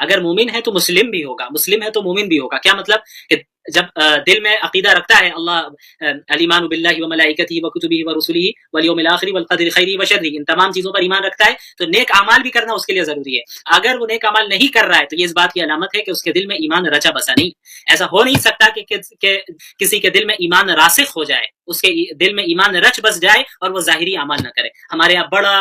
اگر مومن ہے تو مسلم بھی ہوگا، مسلم ہے تو مومن بھی ہوگا. کیا مطلب کہ جب دل میں عقیدہ رکھتا ہے اللہ الایمان باللہ وملائکتہ وکتبہ ورسلہ والیوم الآخر والقدر خیرہ وشرہ، ان تمام چیزوں پر ایمان رکھتا ہے تو نیک اعمال بھی کرنا اس کے لیے ضروری ہے. اگر وہ نیک اعمال نہیں کر رہا ہے تو یہ اس بات کی علامت ہے کہ اس کے دل میں ایمان رچا بسا نہیں. ایسا ہو نہیں سکتا کہ کسی کے دل میں ایمان راسخ ہو جائے، اس کے دل میں ایمان رچ بس جائے اور وہ ظاہری اعمال نہ کرے. ہمارے یہاں بڑا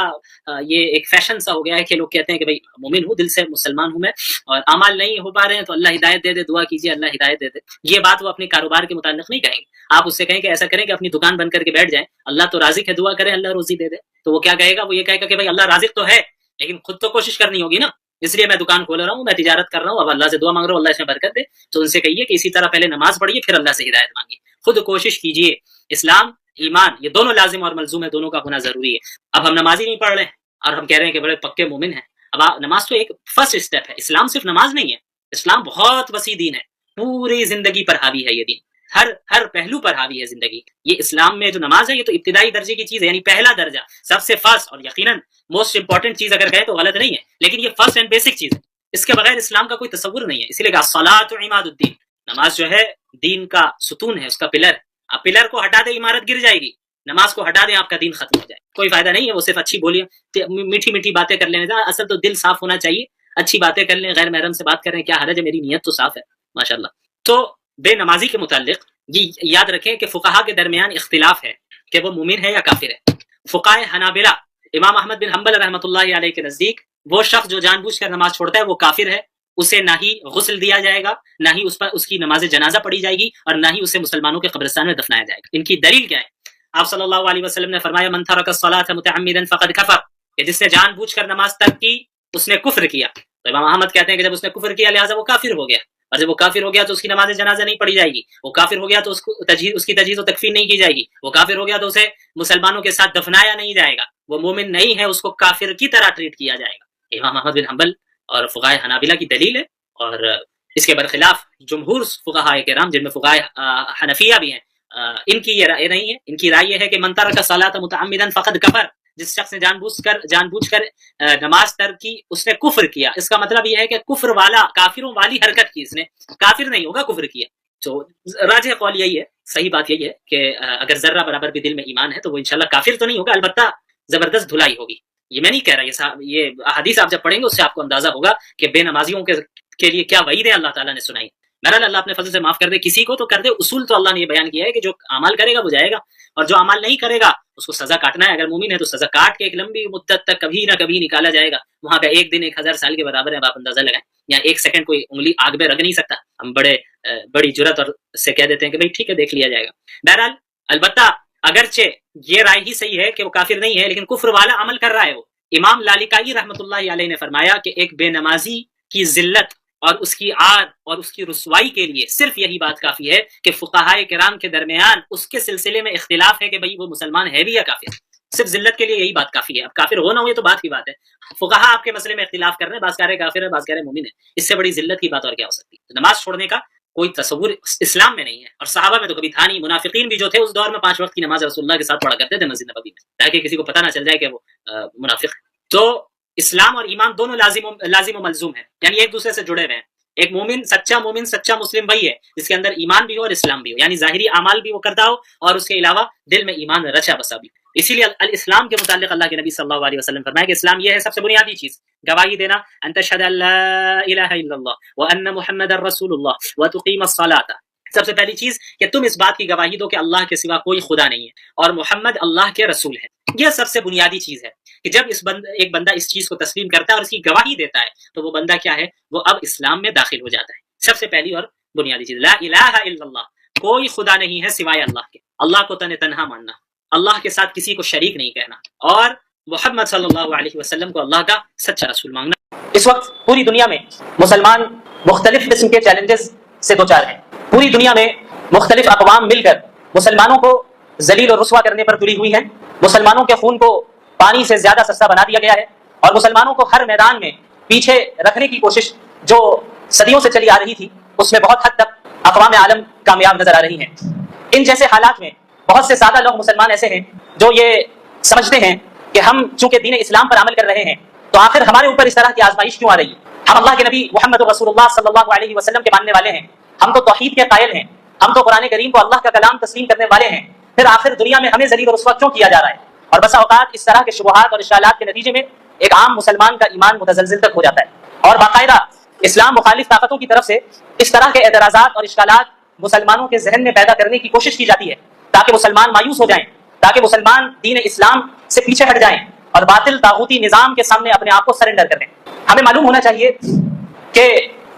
یہ ایک فیشن سا ہو گیا ہے کہ لوگ کہتے ہیں کہ بھائی مومن ہوں، دل سے مسلمان ہوں میں، اور اعمال نہیں ہو پا رہے ہیں تو اللہ ہدایت دے دے، دعا کیجیے اللہ ہدایت دے دے. یہ بات وہ اپنے کاروبار کے متعلق نہیں کہیں گے. آپ اس سے کہیں کہ ایسا کریں کہ اپنی دکان بند کر کے بیٹھ جائیں، اللہ تو رازق ہے، دعا کریں اللہ روزی دے دے. تو وہ کیا کہے گا؟ وہ یہ کہے گا کہ بھائی اللہ رازق تو ہے لیکن خود تو کوشش کرنی ہوگی نا، اس لیے میں دکان کھول رہا ہوں، میں تجارت کر رہا ہوں، اب اللہ سے دعا مانگ رہا ہوں اللہ اس میں برکت دے. تو ان سے کہیے کہ اسی طرح پہلے نماز پڑھیے پھر اللہ سے ہدایت مانگیے، خود کوشش کیجیے. اسلام ایمان یہ دونوں لازم اور ملزوم ہے، دونوں کا ہونا ضروری ہے. اب ہم نماز ہی نہیں پڑھ رہے ہیں اور ہم کہہ رہے ہیں کہ بڑے پکے مومن ہیں. اب نماز تو ایک فرسٹ اسٹیپ ہے. اسلام صرف نماز نہیں ہے، اسلام بہت وسیع دین ہے، پوری زندگی پر حاوی ہے. یہ دین ہر پہلو پر حاوی ہے زندگی. یہ اسلام میں جو نماز ہے یہ تو ابتدائی درجے کی چیز ہے، یعنی پہلا درجہ، سب سے فرسٹ اور یقیناً موسٹ امپورٹنٹ چیز اگر کہے تو غلط نہیں ہے، لیکن یہ فرسٹ اینڈ بیسک چیز ہے. اس کے بغیر اسلام کا کوئی تصور نہیں ہے. اسی لیے الصلاۃ عماد الدین، نماز جو ہے دین کا ستون ہے، اس کا پلر ہے. اب پلر کو ہٹا دے عمارت گر جائے گی، نماز کو ہٹا دیں آپ کا دین ختم ہو جائے. کوئی فائدہ نہیں ہے وہ صرف اچھی بولیاں میٹھی میٹھی باتیں کر لینے کا. اصل تو دل صاف ہونا چاہیے. اچھی باتیں کر لیں، غیر محرم سے بات کر رہے ہیں، کیا حرج ہے، میری نیت تو صاف ہے ماشاءاللہ. تو بے نمازی کے متعلق یہ یاد رکھیں کہ فقہا کے درمیان اختلاف ہے کہ وہ مومن ہے یا کافر ہے. فقہائے حنابلہ امام احمد بن حنبل رحمۃ اللہ علیہ کے نزدیک وہ شخص جو جان بوجھ کر نماز چھوڑتا ہے وہ کافر ہے. اسے نہ ہی غسل دیا جائے گا، نہ ہی اس پر اس کی نماز جنازہ پڑھی جائے گی، اور نہ ہی اسے مسلمانوں کے قبرستان میں دفنایا جائے گا. ان کی دلیل کیا ہے؟ آپ صلی اللہ علیہ وسلم نے فرمایا من ترک الصلاۃ متعمدا فقد کفر، کہ جس نے جان بوجھ کر نماز ترک کی اس نے کفر کیا. تو امام احمد کہتے ہیں کہ جب اس نے کفر کیا لہٰذا وہ کافر ہو گیا، اور جب وہ کافر ہو گیا تو اس کی نماز جنازہ نہیں پڑھی جائے گی. وہ کافر ہو گیا تو اس کی تجہیز و تکفین نہیں کی جائے گی. وہ کافر ہو گیا تو اسے مسلمانوں کے ساتھ دفنایا نہیں جائے گا. وہ مومن نہیں ہے، اس کو کافر کی طرح ٹریٹ کیا جائے گا. امام احمد بن حنبل اور فقہائے حنابلہ کی دلیل ہے. اور اس کے برخلاف جمہور فقہائے کرام جن میں فقہائے حنفیہ بھی ہیں، ان کی یہ رائے نہیں ہے. ان کی رائے یہ ہے کہ من ترک الصلاۃ متعمدا فقد کفر، جس شخص نے جان بوجھ کر نماز ترک کی اس نے کفر کیا. اس کا مطلب یہ ہے کہ کفر والا، کافروں والی حرکت کی، اس نے کافر نہیں ہوگا، کفر کیا. تو راجح قول یہی ہے، صحیح بات یہی ہے کہ اگر ذرہ برابر بھی دل میں ایمان ہے تو وہ انشاءاللہ کافر تو نہیں ہوگا، البتہ زبردست دھلائی ہوگی. یہ میں نہیں کہہ رہا، یہ حدیث آپ جب پڑھیں گے اس سے آپ کو اندازہ ہوگا کہ بے نمازیوں کے لیے کیا وعید ہے اللہ تعالیٰ نے سنائی. بہرحال اللہ اپنے فضل سے معاف کر دے، کسی کو تو کر دے. اصول تو اللہ نے یہ بیان کیا ہے کہ جو اعمال کرے گا وہ جائے گا، اور جو اعمال نہیں کرے گا اس کو سزا کاٹنا ہے. اگر مومن ہے تو سزا کاٹ کے ایک لمبی مدت تک کبھی نہ کبھی نکالا جائے گا. وہاں پہ ایک دن 1000 سال کے برابر ہے، اب آپ اندازہ لگائیں. یا ایک سیکنڈ کوئی انگلی آگ میں رکھ نہیں سکتا. ہم بڑی جرات اور سے کہہ دیتے ہیں کہ بھائی ٹھیک ہے دیکھ لیا جائے گا. بہرحال البتہ اگرچہ یہ رائے ہی صحیح ہے کہ وہ کافر نہیں ہے لیکن کفر والا عمل کر رہا ہے. وہ امام لالکائی رحمۃ اللہ علیہ نے فرمایا کہ ایک بے نمازی کی ذلت اور اس کی عار اور اس کی رسوائی کے لیے صرف یہی بات کافی ہے کہ فقہائے کرام کے درمیان اس کے سلسلے میں اختلاف ہے کہ بھئی وہ مسلمان ہے بھی یا کافر. صرف ذلت کے لیے یہی بات کافی ہے. اب کافر ہو نہ ہو یہ تو بات کی بات ہے. فقہا آپ کے مسئلے میں اختلاف کر رہے ہیں، بعض کہہ رہے کافر ہے، بعض کہہ رہے مومن ہے. اس سے بڑی ذلت کی بات اور کیا ہو سکتی ہے؟ نماز چھوڑنے کا کوئی تصور اسلام میں نہیں ہے، اور صحابہ میں تو کبھی تھا نہیں. منافقین بھی جو تھے اس دور میں 5 وقت کی نماز رسول اللہ کے ساتھ پڑھا کرتے تھے مسجد نبوی میں، تاکہ کسی کو پتہ نہ چل جائے کہ وہ منافق ہے. تو اسلام اور ایمان دونوں لازم و ملزوم ہیں، یعنی ایک دوسرے سے جڑے ہوئے ہیں. ایک مومن سچا مسلم وہی ہے جس کے اندر ایمان بھی ہو اور اسلام بھی ہو، یعنی ظاہری اعمال بھی وہ کرتا ہو اور اس کے علاوہ دل میں ایمان رچا بسا بھی. اسی لیے الاسلام کے متعلق اللہ کے نبی صلی اللہ علیہ وسلم فرمایا کہ اسلام یہ ہے سب سے بنیادی چیز، گواہی دینا، ان تشهد ان لا الہ الا اللہ وان محمد رسول اللہ وتقیم الصلاۃ. سب سے پہلی چیز کہ تم اس بات کی گواہی دو کہ اللہ کے سوا کوئی خدا نہیں ہے اور محمد اللہ کے رسول ہے. یہ سب سے بنیادی چیز ہے کہ جب ایک بندہ اس چیز کو تسلیم کرتا ہے اور اس کی گواہی دیتا ہے تو وہ بندہ کیا ہے؟ وہ اب اسلام میں داخل ہو جاتا ہے. سب سے پہلی اور بنیادی چیز لا الہ الا اللہ، کوئی خدا نہیں ہے سوائے اللہ کے. اللہ کو تنہا ماننا، اللہ کے ساتھ کسی کو شریک نہیں کہنا، اور محمد صلی اللہ علیہ وسلم کو اللہ کا سچا رسول مانگنا. اس وقت پوری دنیا میں مسلمان مختلف قسم کے چیلنجز سے دوچار ہیں. پوری دنیا میں مختلف اقوام مل کر مسلمانوں کو ذلیل اور رسوا کرنے پر تلی ہوئی ہیں. مسلمانوں کے خون کو پانی سے زیادہ سستا بنا دیا گیا ہے، اور مسلمانوں کو ہر میدان میں پیچھے رکھنے کی کوشش جو صدیوں سے چلی آ رہی تھی اس میں بہت حد تک اقوام عالم کامیاب نظر آ رہی ہیں. ان جیسے حالات میں بہت سے سادہ لوگ مسلمان ایسے ہیں جو یہ سمجھتے ہیں کہ ہم چونکہ دین اسلام پر عمل کر رہے ہیں تو آخر ہمارے اوپر اس طرح کی آزمائش کیوں آ رہی ہے؟ ہم اللہ کے نبی محمد رسول اللہ صلی اللہ علیہ وسلم کے ماننے والے ہیں، ہم تو توحید کے قائل ہیں، ہم تو قرآن کریم کو اللہ کا کلام تسلیم کرنے والے ہیں، پھر آخر دنیا میں ہمیں ذلیل و رسوا کیوں کیا جا رہا ہے؟ اور بسا اوقات اس طرح کے شبہات اور اشکالات کے نتیجے میں ایک عام مسلمان کا ایمان متزلزل تک ہو جاتا ہے، اور باقاعدہ اسلام مخالف طاقتوں کی طرف سے اس طرح کے اعتراضات اور اشکالات مسلمانوں کے ذہن میں پیدا کرنے کی کوشش کی جاتی ہے تاکہ مسلمان مایوس ہو جائیں، تاکہ مسلمان دین اسلام سے پیچھے ہٹ جائیں اور باطل طاغوتی نظام کے سامنے اپنے آپ کو سرنڈر کر دیں۔ ہمیں معلوم ہونا چاہیے کہ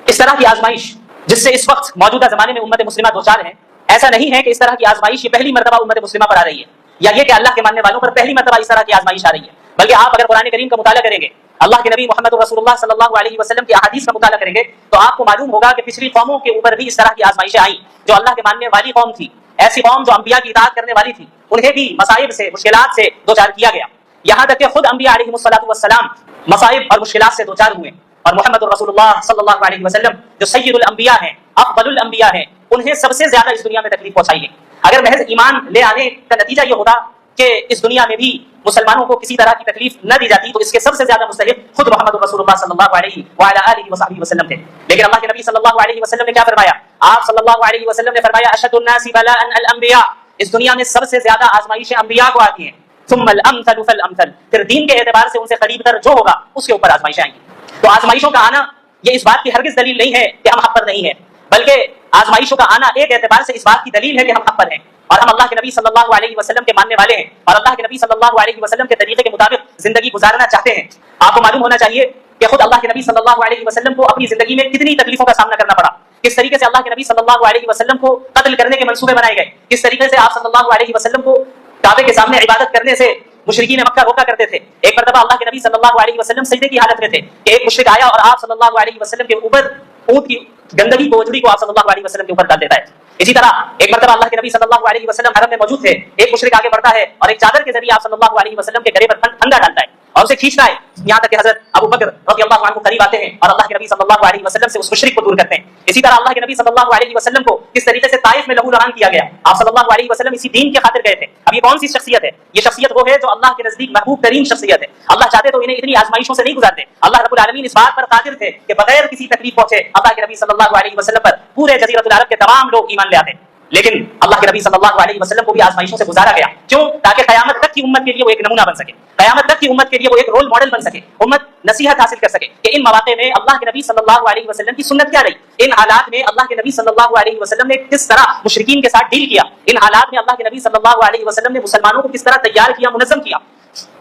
اس طرح کی آزمائش جس سے اس وقت موجودہ زمانے میں امت مسلمہ دوچار ہیں، ایسا نہیں ہے کہ اس طرح کی آزمائش یہ پہلی مرتبہ امت مسلمہ پر آ رہی ہے، یا یہ کہ اللہ کے ماننے والوں پر پہلی مرتبہ اس طرح کی آزمائش آ رہی ہے، بلکہ آپ اگر قرآن کریم کا مطالعہ کریں گے، اللہ کے نبی محمد رسول اللہ صلی اللہ علیہ وسلم کی احادیث کا مطالعہ کریں گے، تو آپ کو معلوم ہوگا کہ پچھلی قوموں کے اوپر بھی اس طرح کی آزمائشیں آئیں جو اللہ کے ماننے والی قوم تھی، ایسی قوم جو انبیاء کی اطاعت کرنے والی تھی، انہیں بھی مصائب سے مشکلات سے دوچار کیا گیا، یہاں تک کہ خود انبیاء علیہ الصلوۃ والسلام مصائب اور مشکلات سے دوچار ہوئے، اور محمد رسول اللہ صلی اللہ علیہ وسلم جو سید الانبیاء ہیں، افضل الانبیاء ہیں، انہیں سب سے زیادہ اس دنیا میں تکلیف پہنچائی گئی۔ اگر محض ایمان لے آنے کا نتیجہ یہ ہوتا کہ اس دنیا میں بھی مسلمانوں کو کسی طرح کی تکلیف نہ دی جاتی تو اس کے سب سے زیادہ مستحق خود محمد رسول اللہ صلی اللہ علیہ وعلی آلہ وصحبہ وسلم تھے، لیکن اللہ کے نبی صلی اللہ علیہ وسلم نے کیا فرمایا؟ آپ صلی اللہ علیہ وسلم نے فرمایا اشد الناس بلاء الانبیاء، اس دنیا میں سب سے زیادہ آزمائشیں انبیاء کو آتی ہیں، ثم الامثل فالامثل، پھر دین کے اعتبار سے ان سے قریب تر جو ہوگا اس کے اوپر آزمائشیں آئیں گی۔ تو آزمائشوں کا آنا یہ اس بات کی ہرگز دلیل نہیں ہے کہ ہم حق پر نہیں ہیں، بلکہ آزمائشوں کا آنا ایک اعتبار سے اس بات کی دلیل ہے کہ ہم حق پر ہیں اور ہم اللہ کے نبی صلی اللہ علیہ وسلم کے ماننے والے ہیں اور اللہ کے نبی صلی اللہ علیہ وسلم کے طریقے کے مطابق زندگی گزارنا چاہتے ہیں۔ آپ کو معلوم ہونا چاہیے کہ خود اللہ کے نبی صلی اللہ علیہ وسلم کو اپنی زندگی میں کتنی تکلیفوں کا سامنا کرنا پڑا، کس طریقے سے اللہ کے نبی صلی اللہ علیہ وسلم کو قتل کرنے کے منصوبے بنائے گئے، کس طریقے سے آپ صلی اللہ علیہ وسلم کو کعبے کے سامنے عبادت کرنے سے مشرکین مکہ روکا کرتے تھے۔ ایک مرتبہ اللہ کے نبی صلی اللہ علیہ وسلم سجدے کی حالت میں تھے کہ ایک مشرک آیا اور آپ صلی اللہ علیہ وسلم کے اوپر اونٹ کی گندگی کو وجڑی کو آپ صلی اللہ علیہ وسلم کے اوپر ڈال دیتا ہے۔ اسی طرح ایک مرتبہ اللہ کے نبی صلی اللہ علیہ وسلم حرم میں موجود تھے، ایک مشرک آگے بڑھتا ہے اور ایک چادر کے ذریعے آپ صلی اللہ علیہ وسلم کے گلے پر پھندا ڈالتا ہے اور اسے کھینچتا ہے، یہاں تک کہ حضرت ابو بکر رضی اللہ عنہ قریب آتے ہیں اور اللہ کے نبی صلی اللہ علیہ وسلم سے اس مشرک کو دور کرتے ہیں۔ اسی طرح اللہ کے نبی صلی اللہ علیہ وسلم کو کس طریقے سے طائف میں لہو لہان کیا گیا، آپ صلی اللہ علیہ وسلم اسی دین کی خاطر گئے تھے۔ اب یہ کون سی شخصیت ہے؟ یہ شخصیت وہ ہے جو اللہ کے نزدیک محبوب ترین شخصیت ہے۔ اللہ چاہتے تو انہیں اتنی آزمائشوں سے نہیں گزارتے، اللہ رب العالمین اس بات پر قادر تھے کہ بغیر کسی تکلیف پہنچے اللہ کے نبی صلی اللہ علیہ وسلم پر پورے جزیرۃ العرب کے تمام لوگ ایمان لے آتے، لیکن اللہ کے نبی صلی اللہ علیہ وسلم کو بھی آزمائشوں سے گزارا گیا۔ کیوں؟ تاکہ قیامت تک کی امت کے لیے وہ ایک نمونہ بن سکے، قیامت تک کی امت کے لیے وہ ایک رول ماڈل بن سکے، امت نصیحت حاصل کر سکے کہ ان مواقع میں اللہ کے نبی صلی اللہ علیہ وسلم کی سنت کیا رہی، ان حالات میں اللہ کے نبی صلی اللہ علیہ وسلم نے کس طرح مشرکین کے ساتھ ڈیل کیا، ان حالات میں اللہ کے نبی صلی اللہ علیہ وسلم نے مسلمانوں کو کس طرح تیار کیا، منظم کیا۔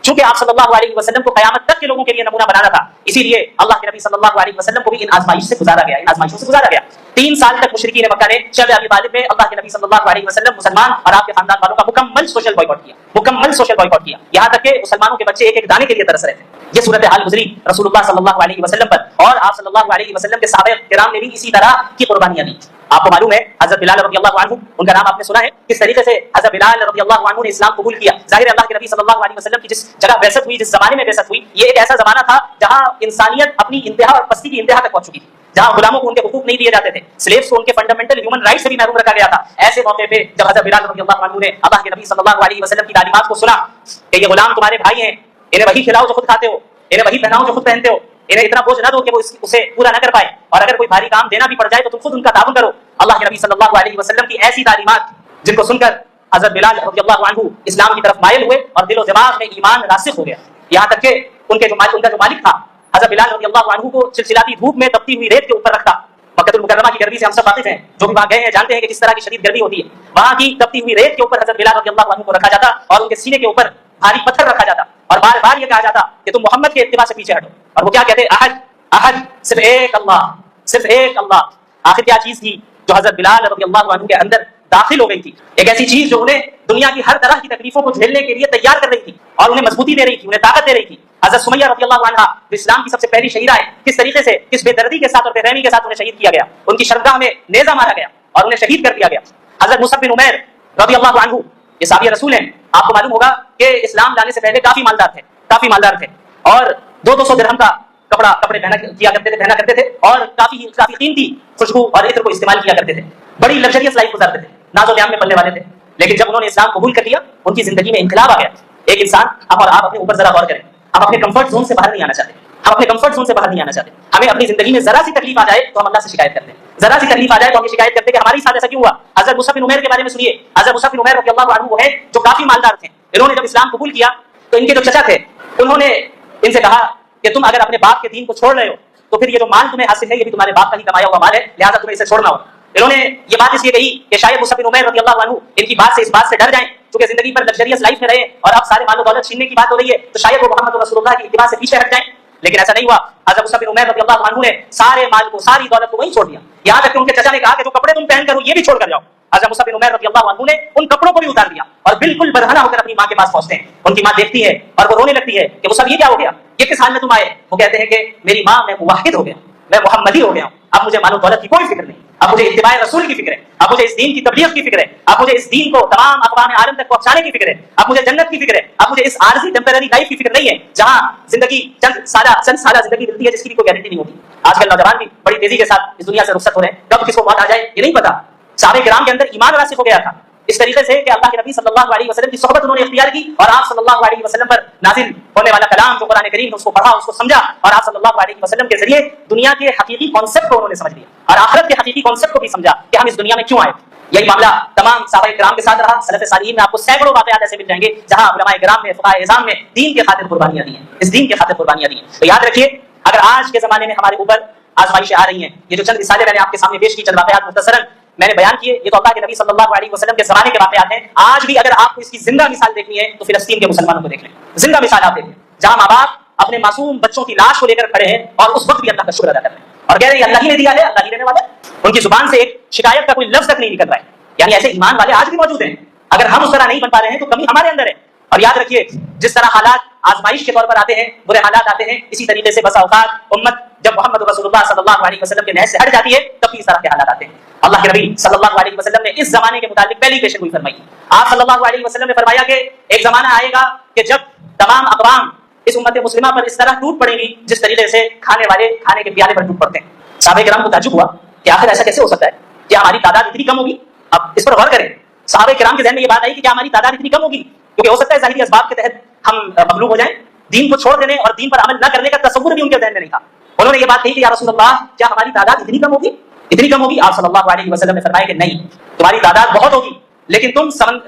چونکہ آپ صلی اللہ علیہ وسلم کو قیامت تک کے لوگوں کے لیے نمونہ بنانا تھا، اسی لیے اللہ کے نبی صلی اللہ علیہ وسلم کو بھی ان آزمائش سے گزارا گیا، ان آزمائشوں سے گزارا گیا۔ 3 سال تک مشرکین مکہ نے شب ابی طالب میں اللہ کے نبی صلی اللہ علیہ وسلم، مسلمان اور آپ کے خاندان والوں کا مکمل سوشل بائیکاٹ کیا، مکمل سوشل بائیکاٹ کیا، یہاں تک کہ مسلمانوں کے بچے ایک ایک دانے کے لیے ترس رہے تھے۔ یہ صورتحال گزری رسول اللہ صلی اللہ علیہ وسلم پر، اور آپ صلی اللہ علیہ وسلم کے صحابہ کرام نے بھی اسی طرح کی قربانیاں دی۔ آپ کو معلوم ہے حضرت بلال رضی اللہ عنہ، ان کا نام آپ نے سنا ہے، کس طریقے سے حضرت بلال رضی اللہ عنہ نے اسلام قبول کیا۔ ظاہر اللہ کے نبی صلی اللہ علیہ وسلم کی جس جگہ بعثت ہوئی، جس زمانے میں بعثت ہوئی، یہ ایک ایسا زمانہ تھا جہاں انسانیت اپنی انتہا اور پستی کی انتہا تک پہنچ چکی تھی، جہاں غلاموں کو ان کے حقوق نہیں دیے جاتے تھے، سلیوز کو ان کے فنڈامنٹل ہیومن رائٹ سے بھی محروم رکھا گیا تھا۔ ایسے موقع پہ جب حضرت بلال رضی اللہ عنہ نے اللہ کے نبی صلی اللہ علیہ وسلم کی تعلیمات کو سنا کہ یہ غلام تمہارے بھائی ہیں، انہیں وہی کھلاؤ جو خود کھاتے ہو، انہیں وہی پہناؤ جو خود پہنتے ہو، انہیں اتنا بوجھ نہ دو کہ وہ اسے پورا نہ کر پائے، اور اگر کوئی بھاری کام دینا بھی پڑ جائے تو تم خود ان کا تعاون کرو۔ اللہ کے نبی صلی اللہ علیہ وسلم کی ایسی تعلیمات جن کو سن کر حضرت بلال رضی اللہ عنہ اسلام کی طرف مائل ہوئے اور دل و دماغ میں ایمان راسخ ہو گیا، یہاں تک کہ ان کا جو مالک تھا حضرت بلال رضی اللہ عنہ کو چلچلاتی دھوپ میں تپتی ہوئی ریت کے اوپر رکھتا۔ مکہ المکرمہ کی گرمی سے ہم سب واقف ہیں، جو بھی وہاں گئے ہیں جانتے ہیں کہ کس طرح کی شدید گرمی ہوتی ہے، وہاں کی تپتی ہوئی ریت کے اوپر حضرت بلال رضی اللہ عنہ کو رکھا جاتا اور ان کے سینے کے اوپر بھاری پتھر رکھا جاتا اور بار بار یہ کہا جاتا کہ تم محمد کے اتباع سے پیچھے ہٹو، اور وہ کیا کہتے؟ احد احد، صرف ایک اللہ، صرف ایک اللہ۔ آخر کیا چیز تھی جو حضرت بلال رضی اللہ عنہ کے اندر داخل ہو گئی تھی؟ ایک ایسی چیز جو انہیں دنیا کی ہر طرح کی تکلیفوں کو جھیلنے کے لیے تیار کر رہی تھی اور انہیں مضبوطی دے رہی تھی، انہیں طاقت دے رہی تھی۔ حضرت سمیہ رضی اللہ عنہا جو اسلام کی سب سے پہلی شہیدہ ہے، کس طریقے سے، کس بے دردی کے ساتھ اور بے رحمی کے ساتھ انہیں شہید کیا گیا، ان کی شرمگاہ میں نیزہ مارا گیا اور انہیں شہید کر دیا گیا۔ حضرت مصعب بن عمیر رضی اللہ عنہ، یہ صحابی رسول ہیں، آپ کو معلوم ہوگا کہ اسلام لانے سے پہلے کافی مالدار تھے اور 200 درہم کا کپڑے پہنا کرتے تھے اور کافی قیمتی خوشبو اور عطر کو استعمال کیا کرتے تھے، بڑی لگژریس لائف گزارتے تھے، ناز و نیام میں پلنے والے تھے۔ لیکن جب انہوں نے اسلام قبول کر لیا، ان کی زندگی میں انقلاب آ گیا۔ ایک انسان، ہم اور آپ اپنے اوپر ذرا غور کریں، ہم اپنے کمفرٹ زون سے باہر نہیں آنا چاہتے، ہم اپنے کمفرٹ زون سے باہر نہیں آنا چاہتے. ہمیں اپنی زندگی میں ذرا سی تکلیف آ جائے تو ہم اللہ سے شکایت کرتے ہیں, ذرا سی تکلیف آ جائے تو ہم شکایت کرتے ہیں کہ ہماری ساتھ ایسا کیوں ہوا. حضرت مصعب بن عمیر کے بارے میں سنیے. حضرت مصعب بن عمیر رضی اللہ عنہ وہ ہے جو کافی مالدار تھے. انہوں نے جب اسلام قبول کیا تو ان کے جو چچا تھے انہوں نے ان سے کہا کہ تم اگر اپنے باپ کے دین کو چھوڑ رہے ہو تو پھر یہ جو مال تمہیں حاصل ہے یہ بھی تمہارے باپ کا ہی کمایا ہوا مال ہے, لہٰذا تمہیں اسے چھوڑنا ہوگا. انہوں نے یہ بات اس لیے کہی کہ شاید مصعب بن عمیر رضی اللہ عنہ ان کی بات سے اس بات سے ڈر جائیں, کیونکہ زندگی پر لگژریس لائف میں رہے اور اب سارے مال و دولت چھیننے کی بات ہو رہی ہے تو شاید وہ محمد رسول اللہ کی اتباع سے پیچھے ہٹ جائیں. لیکن ایسا نہیں ہوا. حضرت مصعب بن عمیر رضی اللہ عنہ نے سارے مال کو, ساری دولت کو وہیں چھوڑ دیا. یہاں تک کہ ان کے چچا نے کہا کہ جو کپڑے تم پہن کر ہو یہ بھی چھوڑ کر جاؤ. حضرت مصعب بن عمیر رضی اللہ عنہ نے ان کپڑوں کو بھی اتار دیا اور بالکل برہنہ ہو کر اپنی ماں کے پاس پہنچتے ہیں. ان کی ماں دیکھتی ہے اور وہ رونے لگتی ہے کہ مصعب یہ کیا ہو گیا, یہ کس حال میں تم آئے؟ وہ کہتے ہیں کہ میری ماں میں موحد ہو گیا, میں محمدی ہو گیا ہوں, اب مجھے مال و دولت کی کوئی فکر نہیں, اب مجھے اتباع رسول کی فکر ہے, اب مجھے اس دین کی تبلیغ کی فکر ہے, اب مجھے اس دین کو تمام اقوام عالم تک پہنچانے کی فکر ہے, اب مجھے جنت کی فکر ہے, اب مجھے اس عارضی ٹیمپرری لائف کی فکر نہیں ہے جہاں زندگی چند سالہ زندگی ملتی ہے جس کی بھی کوئی گارنٹی نہیں ہوتی. آج کل نوجوان بھی بڑی تیزی کے ساتھ اس دنیا سے رخصت ہو رہے ہیں, کب کس کو موت آ جائے یہ نہیں پتا. صحابہ کرام کے اندر ایمان راسخ ہو گیا تھا اس طریقے سے کہ اللہ کے نبی صلی اللہ علیہ وسلم کی صحبت انہوں نے اختیار کی اور آپ صلی اللہ علیہ وسلم پر نازل ہونے والا کلام جو قرآن کریم اس کو پڑھا, اس کو سمجھا اور آپ صلی اللہ علیہ وسلم کے ذریعے دنیا کے حقیقی کانسیپٹ کو انہوں نے سمجھ لیا اور آخرت کے حقیقی کانسیپٹ کو بھی سمجھا کہ ہم اس دنیا میں کیوں آئے. یہی معاملہ تمام صحابہ کرام کے ساتھ رہا. سلف صالحین میں آپ کو سینکڑوں واقعات ایسے مل جائیں گے جہاں علماء کرام نے, فقہاء اعظام نے دین کے خاطر قربانیاں دی ہیں, اس دین کے خاطر قربانیاں دی ہیں. تو یاد رکھیے اگر آج کے زمانے میں ہمارے اوپر آزمائشیں آ رہی ہیں, یہ جو چند رسالے میں نے آپ کے سامنے پیش کی, چند واقعات مختصراً میں نے بیان کیے, یہ تو اللہ کے نبی صلی اللہ علیہ وسلم کے زمانے کے واقعات ہیں. آج بھی اگر آپ کو اس کی زندہ مثال دیکھنی ہے تو فلسطین کے مسلمانوں کو دیکھ لیں. زندہ مثال آپ دیکھیں جہاں ماں باپ اپنے معصوم بچوں کی لاش کو لے کر کھڑے ہیں اور اس وقت بھی اللہ کا شکر ادا کر رہے ہیں اور کہہ رہے ہیں اللہ ہی نے دیا ہے, اللہ ہی دینے والا ہے. ان کی زبان سے ایک شکایت کا کوئی لفظ تک نہیں نکل رہا ہے. یعنی ایسے ایمان والے آج بھی موجود ہیں. اگر ہم اس طرح نہیں بن پا رہے ہیں تو کمی ہمارے اندر ہے. اور یاد رکھیے جس طرح حالات آزمائش کے طور پر آتے ہیں, برے حالات آتے ہیں, اسی طریقے سے بسا اوقات امت جب محمد رسول اللہ صلی اللہ علیہ وسلم کے نہج سے ہٹ جاتی ہے تب اس طرح کے حالات آتے ہیں. اللہ کے نبی صلی اللہ علیہ وسلم نے اس زمانے کے متعلق پہلی پیشن گوئی فرمائی. آپ صلی اللہ علیہ وسلم نے فرمایا کہ ایک زمانہ آئے گا کہ جب تمام اقوام اس امت مسلمہ پر اس طرح ٹوٹ پڑیں گی جس طریقے سے کھانے والے کھانے کے پیالے پر ٹوٹ پڑتے ہیں. صحابہ کرام کو تعجب ہوا کہ آخر ایسا کیسے ہو سکتا ہے, کیا ہماری تعداد اتنی کم ہوگی؟ اب اس پر غور کریں. صحابہ کرام کے ذہن میں یہ بات آئی کہ کیا ہماری تعداد اتنی کم ہوگی, کیونکہ ہو سکتا ہے ظاہری اسباب کے تحت ہم مغلوب ہو جائیں, دین کو چھوڑ دینے اور دین پر عمل نہ کرنے کا تصور بھی ان کے ذہن میں نہیں تھا. انہوں نے یہ بات کہی کہ یا رسول اللہ کیا ہماری تعداد اتنی کم ہوگی, اتنی کم ہوگی؟ آپ صلی اللہ علیہ وسلم نے فرمایا کہ نہیں, تمہاری تعداد بہت ہوگی لیکن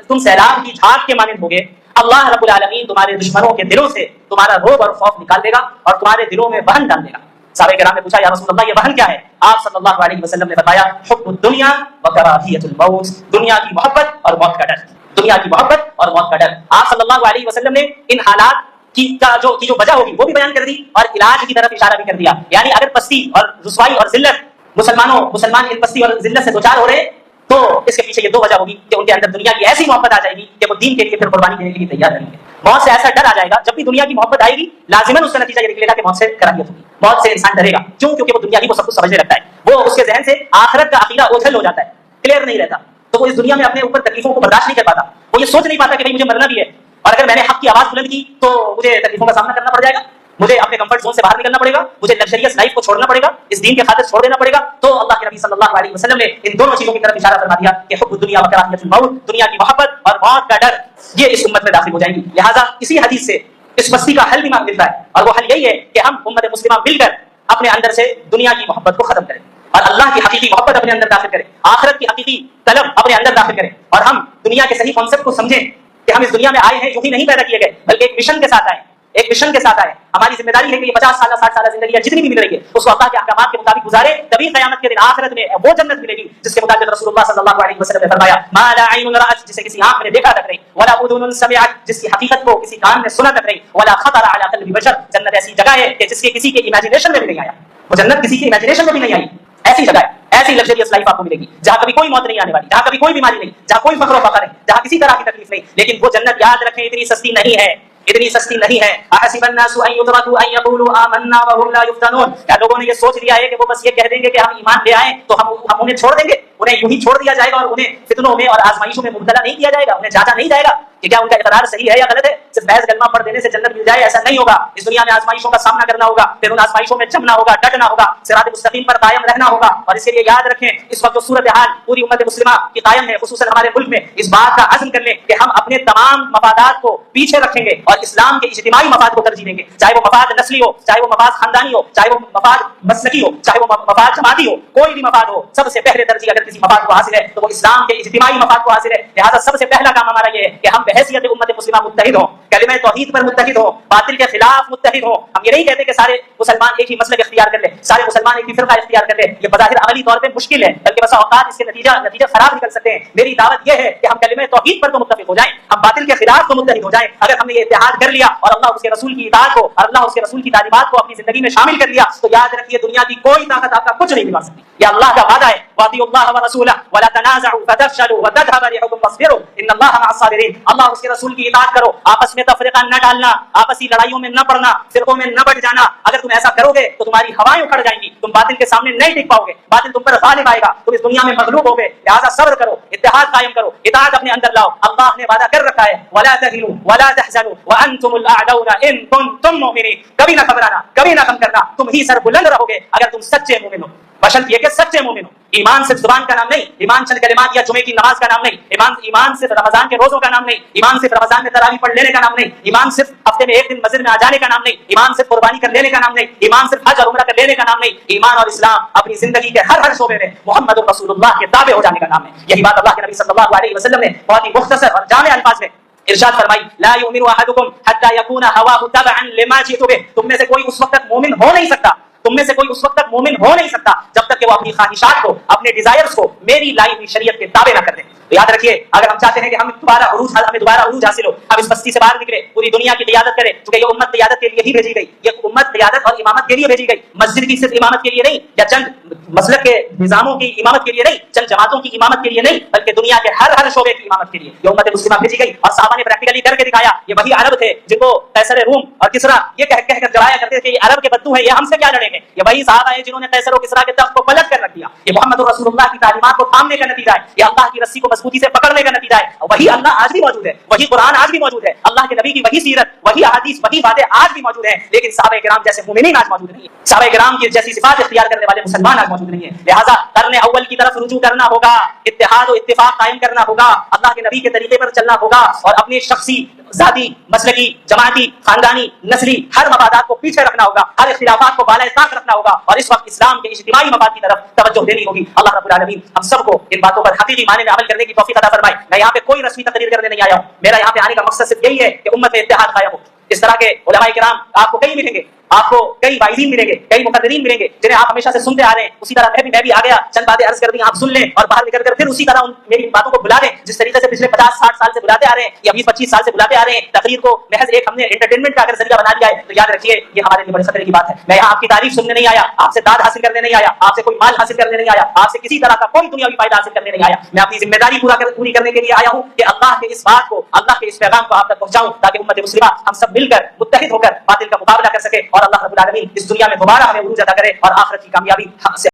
تم سیلاب کی جھاگ کے مانند ہوگے. اللہ رب العالمین تمہارے دشمنوں کے دلوں سے تمہارا رعب اور خوف نکال دے گا اور تمہارے دلوں میں وہن ڈال دے گا. صحابہ کرام نے پوچھا یا رسول اللہ یہ وہن کیا ہے؟ آپ صلی اللہ علیہ وسلم نے فرمایا حب الدنیا وکراہیۃ الموت, دنیا کی محبت اور موت کا ڈر, دنیا کی محبت اور موت کا ڈر. آپ صلی اللہ علیہ وسلم نے ان حالات کی جو وجہ ہوگی وہ بھی بیان کر دی اور علاج کی طرف اشارہ بھی کر دیا. یعنی اگر پستی اور رسوائی اور ذلت مسلمان ان پستی اور ذلت سے دوچار ہو رہے ہیں تو اس کے پیچھے یہ دو وجہ ہوگی کہ ان کے اندر دنیا کی ایسی محبت آ جائے گی کہ وہ دین کے لیے پھر قربانی دینے کے لیے تیار رہیں گے. موت سے ایسا ڈر آ جائے گا, جب بھی دنیا کی محبت آئے گی لازماً اس کا نتیجہ یہ نکلے گا کہ موت سے کراہیت ہوگی, موت سے انسان ڈرے گا. کیوں؟ کیونکہ وہ دنیا ہی کو سب کچھ سمجھنے لگتا ہے, وہ اس کے ذہن سے آخرت کا عقیدہ اوجھل ہو جاتا ہے, کلیئر نہیں رہتا, تو وہ اس دنیا میں اپنے اوپر تکلیفوں کو برداشت نہیں کر پاتا. وہ یہ سوچ نہیں پاتا کہ بھائی مجھے مرنا بھی ہے اور اگر میں نے حق کی آواز بلند کی تو مجھے تکلیفوں کا سامنا کرنا پڑ جائے گا, مجھے اپنے کمفرٹ زون سے باہر نکلنا پڑے گا, مجھے لگژریس لائف کو چھوڑنا پڑے گا, اس دین کے خاطر چھوڑ دینا پڑے گا. تو اللہ کے نبی صلی اللہ علیہ وسلم نے ان دونوں چیزوں کی طرف اشارہ فرما دیا کہ حب الدنیا وکراہیۃ الموت, دنیا کی محبت اور موت کا ڈر, یہ اس امت میں داخل ہو جائیں گی. لہٰذا اسی حدیث سے اس مسئلے کا حل بھی ملتا ہے اور وہ حل یہی ہے کہ ہم امت مسلمہ مل کر اپنے اندر سے دنیا کی محبت کو ختم کریں اور اللہ کی حقیقی محبت اپنے اندر داخل کریں, آخرت کی حقیقی طلب اپنے اندر داخل کریں اور ہم دنیا کے صحیح کانسیپٹ کو سمجھیں کہ ہم اس دنیا میں آئے ہیں یوں ہی نہیں پیدا کیے گئے بلکہ ایک مشن کے ساتھ آئے, ایک مشن کے ساتھ آئے. ہماری ذمہ داری ہے کہ یہ 50 سالہ 60 سالہ زندگی جتنی بھی مل رہی ہے اس کو اللہ کے احکامات کے مطابق گزارے, تبھی قیامت کے دن آخرت میں وہ جنت ملے گی جس کے مطابق رسول اللہ صلی اللہ علیہ وسلم نے فرمایا ما لا عین رأت, جسے کسی آنکھ نے دیکھا تک نہیں, ولا اذن سمعت, جس کی حقیقت کو کسی کان نے سنا تک نہیں, ولا خطر علی قلب بشر, جنت ایسی جگہ ہے کہ جس کے کسی کے امیجنیشن میں بھی نہیں آیا, وہ جنت کسی کے امیجنیشن میں بھی نہیں آئی. ایسی جگہ ہے, ایسی لگژریس لائف آپ کو ملے گی جہاں کبھی کوئی موت نہیں آنے والی, جہاں کبھی کوئی بیماری نہیں, جہاں کوئی فقر و فقر نہیں, جہاں کسی طرح کی تکلیف نہیں. لیکن وہ جنت یاد رکھیں اتنی سستی نہیں ہے, اتنی سستی نہیں ہے. احسب الناس ان يتركوا ان يقولوا آمنا وهم لا يفتنون, کیا لوگوں نے یہ سوچ لیا ہے کہ وہ بس یہ کہہ دیں گے کہ ہم ایمان لے آئیں تو ہم انہیں چھوڑ دیں گے, انہیں یوں ہی چھوڑ دیا جائے گا اور انہیں فتنوں میں اور آزمائشوں میں مبتلا نہیں کیا جائے گا, انہیں جانا نہیں جائے گا. کہ کیا ان کا اقرار صحیح ہے یا غلط ہے؟ صرف محض کلمہ پڑھ دینے سے جنت مل جائے ایسا نہیں ہوگا. اس دنیا میں آزمائشوں کا سامنا کرنا ہوگا, پھر ان آزمائشوں میں جمنا ہوگا, ڈٹنا ہوگا, صراط مستقیم پر قائم رہنا ہوگا. اور اس کے لیے یاد رکھیں اس وقت جو صورتحال پوری امت مسلمہ کی قائم ہے, خصوصاً ہمارے ملک میں, اس بات کا عزم کر لیں کہ ہم اپنے تمام مفادات کو پیچھے رکھیں گے اور اسلام کے اجتماعی مفاد کو ترجیح دیں گے, چاہے وہ مفاد نسلی ہو, چاہے وہ مفاد خاندانی ہو, چاہے وہ مفاد مسلکی ہو, چاہے وہ مفاد جماعتی ہو, کوئی بھی مفاد ہو, سب سے پہلے ترجیح اگر کسی مفاد کو حاصل ہے تو وہ اسلام کے اجتماعی مفاد کو حاصل ہے. لہٰذا سب سے پہلا کام ہمارا یہ ہے کہ ہم بحیثیت امت مسلمہ متحد ہوں, کلمہ توحید پر متحد ہوں, باطل کے خلاف متحد ہوں. ہم یہ نہیں کہتے کہ سارے مسلمان ایک ہی مسلک اختیار کر لیں, سارے مسلمان ایک ہی فرقہ اختیار کر لیں, یہ بظاہر عملی طور پہ مشکل ہے, بلکہ بسا اوقات اس کے نتیجے خراب نکل سکتے ہیں. میری دعوت یہ ہے کہ ہم کلمہ توحید پر تو متفق ہو جائیں, ہم باطل کے خلاف تو متحد ہو جائیں. اگر ہم نے یہ اتحاد کر لیا اور اللہ اس کے رسول کی اطاعت کو اور اللہ اس کے رسول کی تعلیمات کو اپنی زندگی میں شامل کر لیا, تو یاد رکھیے دنیا کی کوئی طاقت آپ کا کچھ نہیں بگاڑ سکتی. یہ اللہ کا وعدہ ہے, وَأَطِيعُوا اللَّهَ وَرَسُولَهُ وَلَا تَنَازَعُوا فَتَفْشَلُوا وَتَذْهَبَ رِيحُكُمْ وَاصْبِرُوا إِنَّ اللَّهَ مَعَ الصَّابِرِينَ. اللہ اس کے رسول کی اطاعت کرو, آپس میں تفرقہ نہ ڈالنا, آپسی لڑائیوں میں نہ پڑنا, فرقوں میں نہ بٹ جانا. اگر تم ایسا کرو گے تو تمہاری ہوائیں اکھڑ جائیں گی, تم باطل کے سامنے نہیں ٹک پاؤ گے, باطل تم پر غالب آئے گا, تم اس دنیا میں مغلوب ہوگے. لہٰذا صبر کرو, اتحاد قائم کرو, اطاعت اپنے اندر لاؤ. اللہ نے وعدہ کر رکھا ہے وَلَا تَهِنُوا وَلَا تَحْزَنُوا وَأَنْتُمُ الْأَعْلَوْنَ إِن كُنتُم مُؤْمِنِينَ. کبھی نہ گھبرانا, کبھی نہ غم کرنا, تم ہی سر بلند رہو گے اگر تم سچے مومن ہو. بشرط یہ کہ سچے مومن ہو. ایمان صرف زبان کا نام نہیں, ایمان چند کلمات یا جمعے کی نماز کا نام نہیں, ایمان صرف رمضان کے روزوں کا نام نہیں, ایمان صرف رمضان میں تراویح پڑھ لینے کا نام نہیں, ایمان صرف ہفتے میں ایک دن مسجد میں آ جانے کا نام نہیں, ایمان صرف قربانی کر لینے کا نام نہیں, ایمان صرف حج اور عمرہ کر لینے کا نام نہیں. ایمان اور اسلام اپنی زندگی کے ہر شعبے میں محمد رسول اللہ کے تابع ہو جانے کا نام ہے. یہی بات اللہ کے نبی صلی اللہ علیہ وسلم نے بہت ہی مختصر اور جامع الفاظ میں ارشاد فرمائی, لا یؤمن احدکم حتی یکون ہواہ تبعا لما جئت بہ. تم میں سے کوئی اس وقت تک مومن ہو نہیں سکتا, تم میں سے کوئی اس وقت تک مومن ہو نہیں سکتا جب تک کہ وہ اپنی خواہشات کو, اپنے ڈیزائرز کو میری لائی ہوئی شریعت کے تابع نہ کر دیں. تو یاد رکھیے اگر ہم چاہتے ہیں کہ ہمیں دوبارہ عروج حاصل ہو, ہم اس بستی سے باہر نکلے, پوری دنیا کی قیادت کریں, کیونکہ یہ امت قیادت کے لیے ہی بھیجی گئی, یہ امت قیادت اور امامت کے لیے بھیجی گئی. مسجد کی صرف امامت کے لیے نہیں, یا چند مسلک کے نظاموں کی امامت کے لیے نہیں, چند جماعتوں کی امامت کے لیے نہیں, بلکہ دنیا کے ہر شعبے کی امامت کے لیے یہ امت مسلمہ بھیجی گئی. اور صحابہ نے پریکٹیکلی کر کے دکھایا. یہ وہی عرب تھے جن کو قیصر روم اور کسرا یہ کہہ کر ڈرایا کرتے تھے کہ یہ عرب کے بدو ہے, یہ ہم سے کیا لڑیں گے. یہ وہی صحابہ ہیں جنہوں نے قیصر و کسرا کے تخت کو پلٹ کر رکھ دیا. یہ محمد رسول اللہ کی تعلیمات کو تھامنے کا نتیجہ ہے, یہ اللہ کی رسی کو مضبوطی سے پکڑنے کا نتیجہ ہے. وہی اللہ آج بھی موجود ہے, وہی قرآن آج بھی موجود ہے, اللہ کے نبی کی وہی سیرت, وہی احادیث, وہی باتیں آج بھی موجود ہیں. لیکن صحابہ کرام جیسے مومنین آج موجود نہیں ہیں, صحابہ کرام کی جیسی صفات اختیار کرنے والے مسلمان آج موجود نہیں ہیں. لہٰذا قرن اول کی طرف رجوع کرنا ہوگا, اتحاد و اتفاق قائم کرنا ہوگا, اللہ کے نبی کے طریقے پر چلنا ہوگا, اور اپنی شخصی, ذاتی, مسلکی, جماعتی, خاندانی, نسلی ہر مفادات کو پیچھے رکھنا ہوگا, ہر اختلافات کو بالائے طاق رکھنا ہوگا, اور اس وقت اسلام کے اجتماعی مفاد کی طرف توجہ دینی ہوگی. اللہ رب العالمین ہم سب کو ان باتوں پر حقیقی معنی میں عمل کرنے کی توفیق عطا فرمائے. میں یہاں پہ کوئی رسمی تقریر کرنے نہیں آیا ہوں, میرا یہاں پہ آنے کا مقصد صرف یہی ہے کہ امت میں اتحاد قائم ہو. اس طرح کے علماء کرام آپ کو کئی ملیں گے, آپ کو کئی واعظین ملیں گے, کئی مقررین ملیں گے جنہیں آپ ہمیشہ سے سنتے آ رہے ہیں. اسی طرح میں بھی آ گیا, چند باتیں عرض کر دی, آپ سن لیں اور باہر نکل کر پھر اسی طرح میری باتوں کو بلا لیں جس طریقے سے پچھلے 50-60 سال سے بلاتے آ رہے ہیں یا 20-25 سال سے بلاتے آ رہے ہیں. تقریر کو محض ایک ہم نے انٹرٹینمنٹ کا اگر ذریعہ بنا لیا ہے تو یاد رکھیے یہ ہمارے لیے بڑے خطرے کی بات ہے. میں یہاں آپ کی تعریف سننے نہیں آیا, آپ سے داد حاصل کرنے نہیں آیا, آپ سے کوئی مال حاصل کرنے نہیں آیا, آپ سے کسی طرح کا کوئی دنیاوی فائدہ حاصل کرنے نہیں آیا. میں اپنی ذمہ داری پوری کرنے کے لیے آیا ہوں کہ اللہ کے اس بات کو, اللہ کے اس پیغام کو آپ تک پہنچاؤں تاکہ امت مسلمہ ہم سب مل کر متحد ہو کر باطل کا مقابلہ کر سکے, اور اللہ رب العالمین اس دنیا میں دوبارہ ہمیں عروج عطا کرے اور آخرت کی کامیابی سے